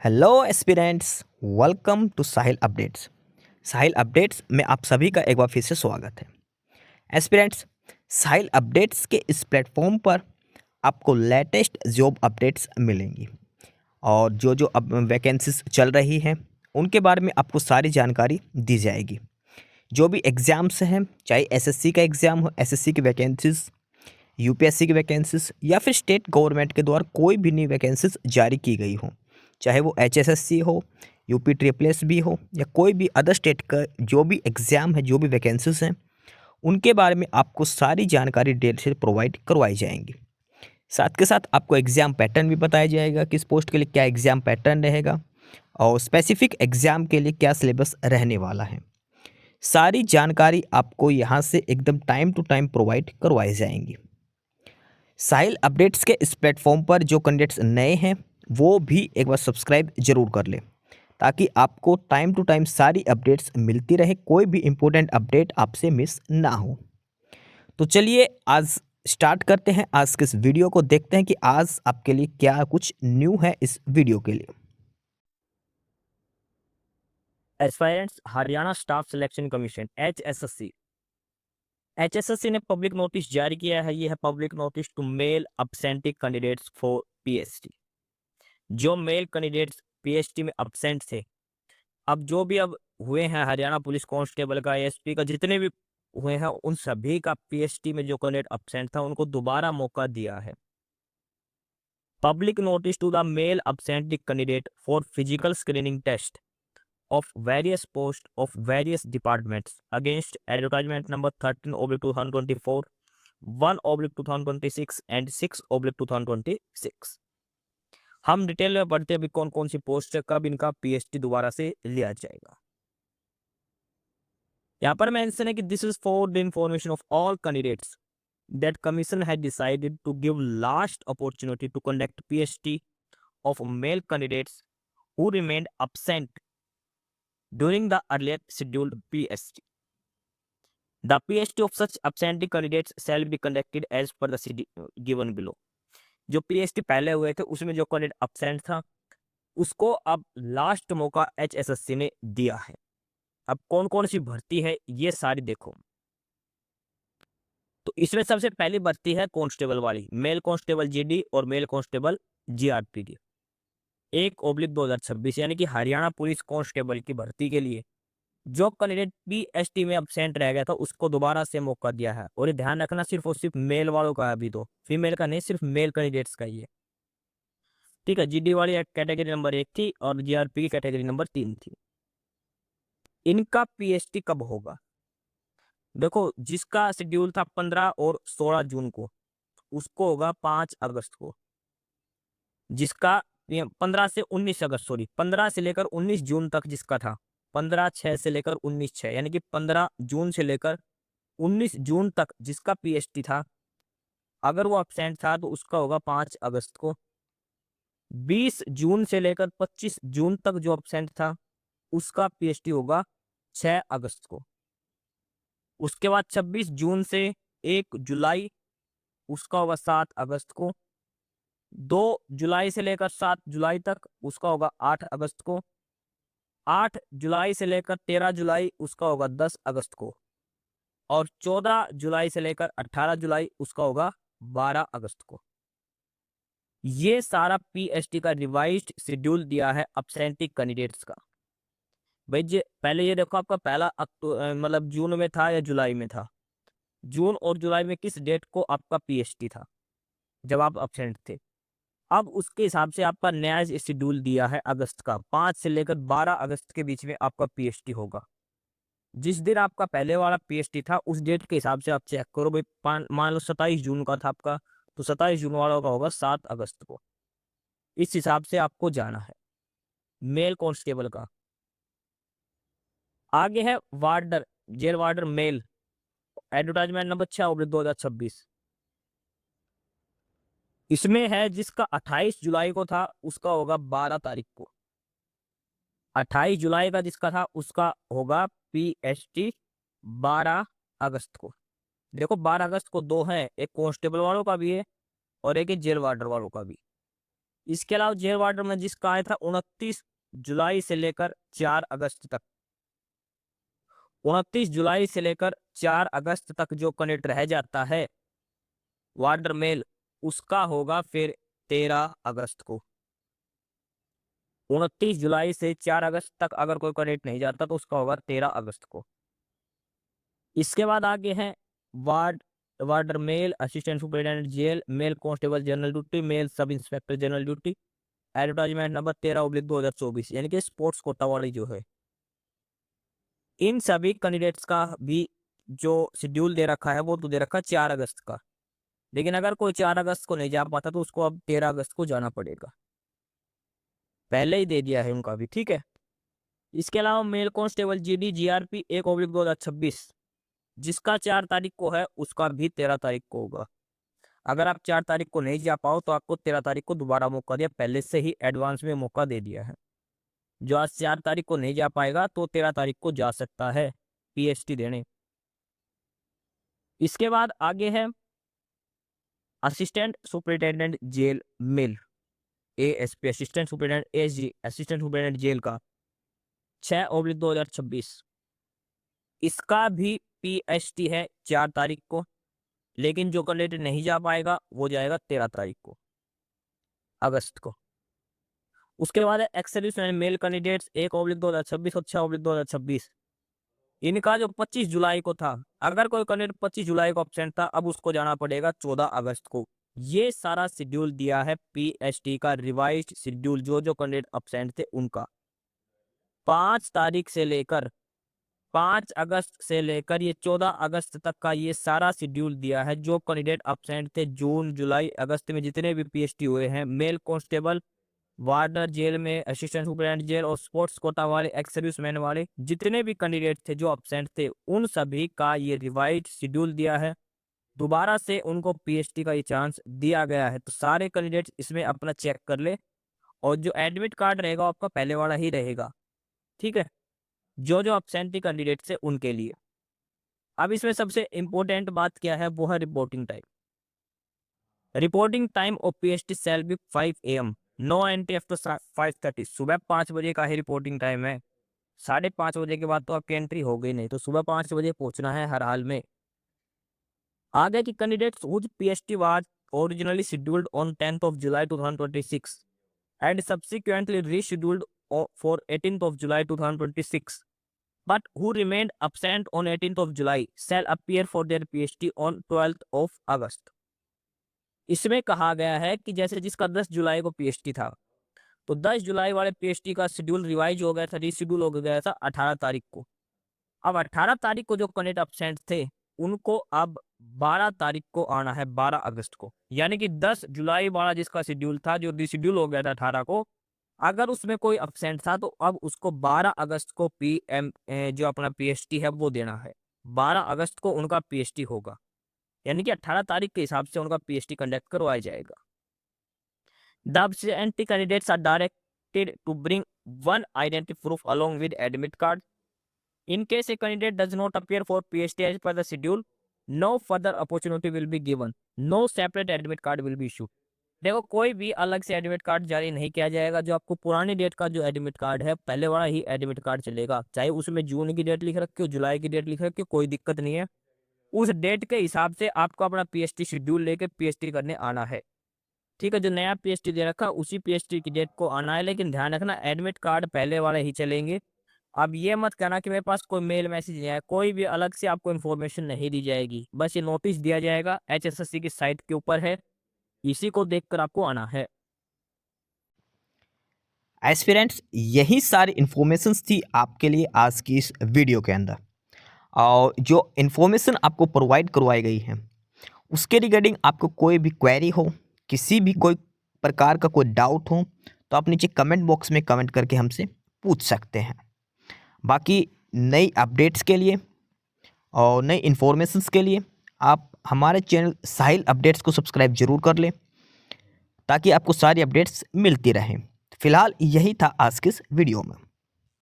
Hello aspirants, welcome to Sahil updates. Sahil updates में आप सभी का एक बार फिर से स्वागत है। एस्पिरेंट्स, साहिल अपडेट्स के इस प्लेटफॉर्म पर आपको लेटेस्ट जॉब अपडेट्स मिलेंगी और जो जो अब वैकेंसीज चल रही हैं उनके बारे में आपको सारी जानकारी दी जाएगी। जो भी एग्ज़ाम्स हैं, चाहे एसएससी का एग्ज़ाम हो, एसएससी की वैकेंसीज, यूपीएससी की वैकेंसीज या फिर स्टेट गवर्नमेंट के द्वारा कोई भी नई वैकेंसीज जारी की गई हो, चाहे वो एचएसएससी हो, यूपी ट्रिपल एस भी हो या कोई भी अदर स्टेट का जो भी एग्ज़ाम है, जो भी वैकेंसीज हैं, उनके बारे में आपको सारी जानकारी डिटेल से प्रोवाइड करवाई जाएंगी। साथ के साथ आपको एग्ज़ाम पैटर्न भी बताया जाएगा, किस पोस्ट के लिए क्या एग्ज़ाम पैटर्न रहेगा और स्पेसिफिक एग्ज़ाम के लिए क्या सिलेबस रहने वाला है। सारी जानकारी आपको यहाँ से एकदम टाइम टू टाइम प्रोवाइड करवाई जाएंगी। साहिल अपडेट्स के इस प्लेटफॉर्म पर जो कैंडिडेट्स नए हैं वो भी एक बार सब्सक्राइब जरूर कर लें, ताकि आपको टाइम टू टाइम सारी अपडेट्स मिलती रहे, कोई भी इम्पोर्टेंट अपडेट आपसे मिस ना हो। तो चलिए आज स्टार्ट करते हैं, आज के इस वीडियो को देखते हैं कि आज आपके लिए क्या कुछ न्यू है इस वीडियो के लिए। Aspirants Haryana staff selection commission HSSC ने पब्लिक नोटिस जारी किया है। ये है public notice to male absentee candidates for PST. जो मेल कैंडिडेट्स पीएसटी में अब्सेंट थे, अब जो भी अब हुए हैं हरियाणा पुलिस कांस्टेबल का, एसपी का, जितने भी हुए हैं उन सभी का पीएसटी में जो कैंडिडेट अब्सेंट था उनको दोबारा मौका दिया है। Public notice to the male absentee candidate for physical screening test of various posts of various departments against advertisement number 13/2024, 1/2026 and 6/2026। हम डिटेल में पढ़ते हैं अभी कौन कौन सी पोस्ट है, कब इनका पीएचडी दोबारा से लिया जाएगा। यहाँ पर मेंशन है कि this is for the information of all candidates that commission had decided to give last opportunity to conduct PhD of male candidates who remained absent during the earlier scheduled PhD. The PhD of such absentee candidates shall be conducted as per the given below। जो PhD पहले हुए थे उसमें जो candidate absent था उसको अब last मौका HSSC ने दिया है। अब कौन कौन सी भर्ती है ये सारी देखो। तो इसमें सबसे पहली भर्ती है कांस्टेबल वाली, मेल कांस्टेबल जीडी और मेल कांस्टेबल जीआरपीडी 1/2026, यानी कि हरियाणा पुलिस कांस्टेबल की भर्ती के लिए जो कैंडिडेट पीएसटी में अब्सेंट रह गया था उसको दोबारा से मौका दिया है। और ये ध्यान रखना सिर्फ और सिर्फ मेल वालों का है, अभी तो फीमेल का नहीं, सिर्फ मेल कैंडिडेट्स का ही है। ठीक है, जीडी वाली कैटेगरी नंबर 1 थी और जीआरपी की कैटेगरी नंबर 3 थी। इनका पीएचडी कब होगा? देखो, जिसका शेड्यूल था 15 और 16 जून को उसको होगा 5 अगस्त को। जिसका 15 से 19 अगस्त, सॉरी 15 से लेकर 19 जून तक जिसका था, 15/6 से लेकर 19/6, यानी कि 15 जून से लेकर 19 जून तक जिसका पीएचडी था, अगर वो अब्सेंट था तो उसका होगा 5 अगस्त को। 20 जून से लेकर 25 जून तक जो अब्सेंट था उसका पीएचडी होगा 6 अगस्त को। उसके बाद 26 जून से 1 जुलाई उसका होगा 7 अगस्त को। 2 जुलाई से लेकर 7 जुलाई तक उसका होगा 8 अगस्त को। 8 जुलाई से लेकर 13 जुलाई उसका होगा 10 अगस्त को। और 14 जुलाई से लेकर 18 जुलाई उसका होगा 12 अगस्त को। ये सारा पीएचडी का रिवाइज्ड शेड्यूल दिया है अब्सेंटी कैंडिडेट्स का। भाई जी पहले ये देखो, आपका पहला मतलब जून में था या जुलाई में था? जून और जुलाई में किस डेट को आपका पीएचडी था जब आप अब्सेंट थे? अब उसके हिसाब से आपका नया शेड्यूल दिया है अगस्त का, 5 से लेकर 12 अगस्त के बीच में आपका पीएचडी होगा। जिस दिन आपका पहले वाला पीएचडी था उस डेट के हिसाब से आप चेक करो भाई। मान लो 27 जून का था आपका, तो 27 जून वाला का होगा 7 अगस्त को। इस हिसाब से आपको जाना है मेल कांस्टेबल का। आगे है warder, jail warder male, advertisement number 6/2026। इसमें है जिसका 28 जुलाई को था उसका होगा 12 तारीख को। 28 जुलाई का जिसका था उसका होगा पीएचडी 12 अगस्त को। देखो 12 अगस्त को दो है, एक कांस्टेबल वालों का भी है और एक जेल वार्डर वालों का भी। इसके अलावा जेल वार्डर में जिसका आया था 29 जुलाई से लेकर 4 अगस्त तक, 29 जुलाई से लेकर 4 अगस्त तक जो कैंडिडेट रह जाता है वार्डर मेल, उसका होगा फिर 13 अगस्त को। 29 जुलाई से 4 अगस्त तक अगर कोई कैंडिडेट नहीं जाता तो उसका होगा 13 अगस्त को। इसके बाद आगे हैं warder male, assistant superintendent jail, male constable general duty, male sub inspector general duty, advertisement number 13/2024, यानी कि स्पोर्ट्स कोटा वाली जो है। इन सभी कैंडिडेट्स का भी जो शेड्यूल दे रखा है वो तो दे रखा है 4 अगस्त का, लेकिन अगर कोई 4 अगस्त को नहीं जा पाता तो उसको अब 13 अगस्त को जाना पड़ेगा, पहले ही दे दिया है उनका भी, ठीक है। इसके अलावा मेल कांस्टेबल जीडी जीआरपी 1/2026, जिसका 4 तारीख को है उसका भी 13 तारीख को होगा। अगर आप 4 तारीख को नहीं जा पाओ तो आपको 13 तारीख को दोबारा मौका दिया, पहले से ही एडवांस में मौका दे दिया है। जो आज 4 तारीख को नहीं जा पाएगा तो 13 तारीख को जा सकता है पीएसटी देने। इसके बाद आगे है assistant superintendent jail male, ASP, assistant superintendent SG, assistant superintendent jail का 6/2026, इसका भी पीएसटी है 4 तारीख को, लेकिन जो कैंडिडेट नहीं जा पाएगा वो जाएगा 13 तारीख को अगस्त को। उसके बाद है एक्स सर्विसमैन मेल कैंडिडेट्स 1/2026 और 6/2026, इनका जो 25 जुलाई को था, अगर कोई कैंडिडेट 25 जुलाई को एब्सेंट था अब उसको जाना पड़ेगा 14 अगस्त को। ये सारा शेड्यूल दिया है पीएसटी का, रिवाइज्ड शेड्यूल, जो कैंडिडेट एब्सेंट थे उनका 5 तारीख से लेकर 5 अगस्त से लेकर ये 14 अगस्त तक का ये सारा शेड्यूल दिया है। जो कैंडिडेट एब्सेंट थे जून जुलाई अगस्त में जितने भी पीएसटी हुए हैं, मेल कांस्टेबल, वार्डर जेल में, असिस्टेंट सुपरिटेंडेंट जेल और स्पोर्ट्स कोटा वाले, एक्स सर्विसमैन वाले, जितने भी कैंडिडेट थे जो एब्सेंट थे उन सभी का ये रिवाइज्ड शेड्यूल दिया है। दोबारा से उनको पीएसटी का ये चांस दिया गया है, तो सारे कैंडिडेट इसमें अपना चेक कर ले, और जो एडमिट कार्ड रहेगा वो आपका पहले वाला ही रहेगा, ठीक है, जो एब्सेंटी कैंडिडेट से उनके लिए। अब इसमें सबसे इंपॉर्टेंट बात क्या है, वो है reporting time. Reporting time of PST shall be 5 AM, no entry after 5:30, सुबह 5 बजे का ही रिपोर्टिंग टाइम है। 5:30 बजे के बाद तो आपकी एंट्री हो गई नहीं, तो सुबह 5 बजे पहुंचना है हर हाल में। आगे की candidates whose PST was originally scheduled on 10th July 2026 and subsequently rescheduled for 18th July 2026, but who remained absent on 18th July shall appear for their PhD on 12th August। इसमें कहा गया है कि जैसे जिसका 10 जुलाई को पीएचडी था, तो 10 जुलाई वाले पीएचडी का शेड्यूल रिवाइज हो गया था, रीशेड्यूल हो गया था 18 तारीख को। अब 18 तारीख को जो कैंडिडेट एब्सेंट थे उनको अब 12 तारीख को आना है, 12 अगस्त को, यानी कि 10 जुलाई वाला जिसका शेड्यूल था जो रीशेड्यूल हो गया था 18 को, अगर उसमें कोई एब्सेंट था तो अब उसको 12 अगस्त को जो अपना पीएचडी है वो देना है। 12 अगस्त को उनका पीएचडी होगा, यानी कि 18 तारीख के हिसाब से उनका पीएचडी कंडक्ट करवाया जाएगा। The absentee candidates are directed to bring one identity proof along with admit card. In case a candidate does not appear for PhD as per the schedule, no further opportunity will be given. No separate admit card will be issued. देखो, कोई भी अलग से admit card जारी नहीं किया जाएगा। जो आपको पुरानी डेट का जो एडमिट कार्ड है, पहले वाला ही एडमिट कार्ड चलेगा, चाहे उसमें जून की डेट लिख रखी हो, जुलाई की डेट लिख रखी हो, कोई दिक्कत नहीं है। उस डेट के हिसाब से आपको अपना पीएचडी शेड्यूल लेके पीएचडी करने आना है, ठीक है। जो नया पीएचडी दे रखा उसी पीएचडी की डेट को आना है, लेकिन ध्यान रखना एडमिट कार्ड पहले वाले ही चलेंगे। अब ये मत कहना कि मेरे पास कोई मेल मैसेज नहीं आया, कोई भी अलग से आपको इन्फॉर्मेशन नहीं दी जाएगी, बस ये नोटिस दिया जाएगा, एचएसएससी की साइट के ऊपर है, इसी को देखकर आपको आना है। एस्पिरेंट्स, यही सारी इन्फॉर्मेशंस थी आपके लिए आज की इस वीडियो के अंदर, और जो इन्फॉर्मेशन आपको प्रोवाइड करवाई गई है उसके रिगार्डिंग आपको कोई भी क्वेरी हो, किसी भी कोई प्रकार का कोई डाउट हो, तो आप नीचे कमेंट बॉक्स में कमेंट करके हमसे पूछ सकते हैं। बाकी नई अपडेट्स के लिए और नई इन्फॉर्मेशंस के लिए आप हमारे चैनल साहिल अपडेट्स को सब्सक्राइब जरूर कर लें, ताकि आपको सारी अपडेट्स मिलती रहें। फिलहाल यही था आज के इस वीडियो में।